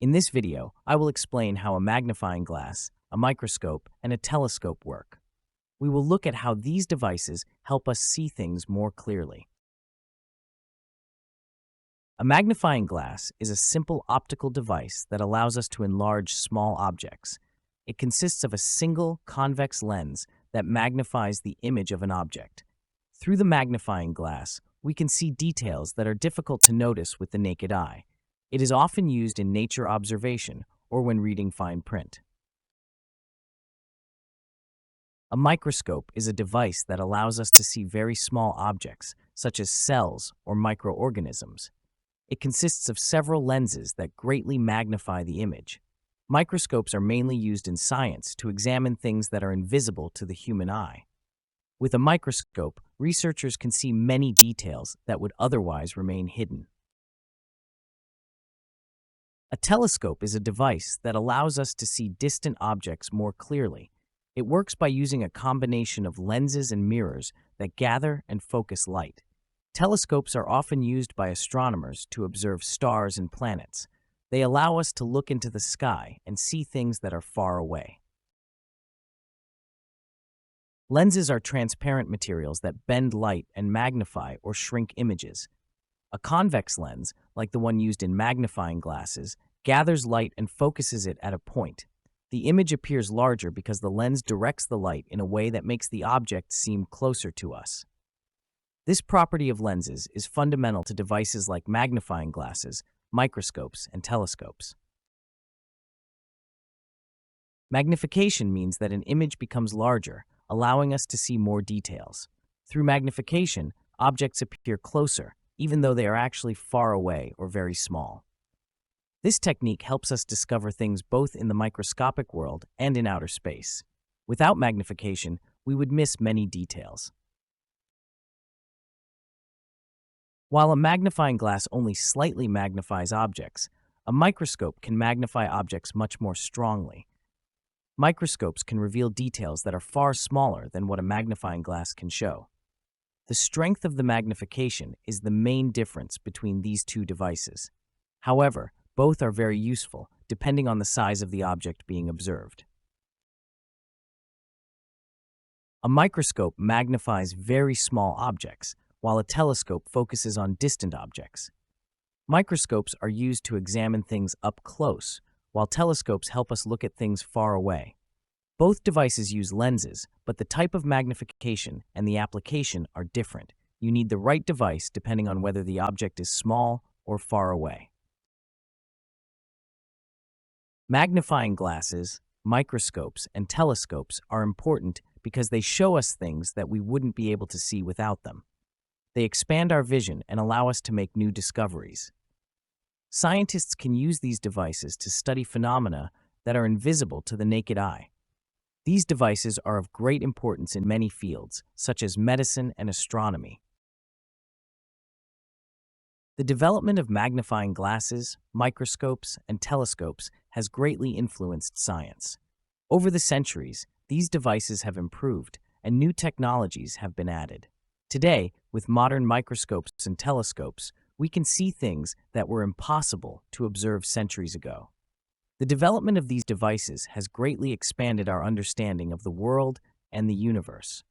In this video, I will explain how a magnifying glass, a microscope, and a telescope work. We will look at how these devices help us see things more clearly. A magnifying glass is a simple optical device that allows us to enlarge small objects. It consists of a single convex lens that magnifies the image of an object. Through the magnifying glass, we can see details that are difficult to notice with the naked eye. It is often used in nature observation or when reading fine print. A microscope is a device that allows us to see very small objects, such as cells or microorganisms. It consists of several lenses that greatly magnify the image. Microscopes are mainly used in science to examine things that are invisible to the human eye. With a microscope, researchers can see many details that would otherwise remain hidden. A telescope is a device that allows us to see distant objects more clearly. It works by using a combination of lenses and mirrors that gather and focus light. Telescopes are often used by astronomers to observe stars and planets. They allow us to look into the sky and see things that are far away. Lenses are transparent materials that bend light and magnify or shrink images. A convex lens, like the one used in magnifying glasses, gathers light and focuses it at a point. The image appears larger because the lens directs the light in a way that makes the object seem closer to us. This property of lenses is fundamental to devices like magnifying glasses, microscopes, and telescopes. Magnification means that an image becomes larger, allowing us to see more details. Through magnification, objects appear closer, even though they are actually far away or very small. This technique helps us discover things both in the microscopic world and in outer space. Without magnification, we would miss many details. While a magnifying glass only slightly magnifies objects, a microscope can magnify objects much more strongly. Microscopes can reveal details that are far smaller than what a magnifying glass can show. The strength of the magnification is the main difference between these two devices. However, both are very useful, depending on the size of the object being observed. A microscope magnifies very small objects, while a telescope focuses on distant objects. Microscopes are used to examine things up close, while telescopes help us look at things far away. Both devices use lenses, but the type of magnification and the application are different. You need the right device depending on whether the object is small or far away. Magnifying glasses, microscopes, and telescopes are important because they show us things that we wouldn't be able to see without them. They expand our vision and allow us to make new discoveries. Scientists can use these devices to study phenomena that are invisible to the naked eye. These devices are of great importance in many fields, such as medicine and astronomy. The development of magnifying glasses, microscopes, and telescopes has greatly influenced science. Over the centuries, these devices have improved, and new technologies have been added. Today, with modern microscopes and telescopes, we can see things that were impossible to observe centuries ago. The development of these devices has greatly expanded our understanding of the world and the universe.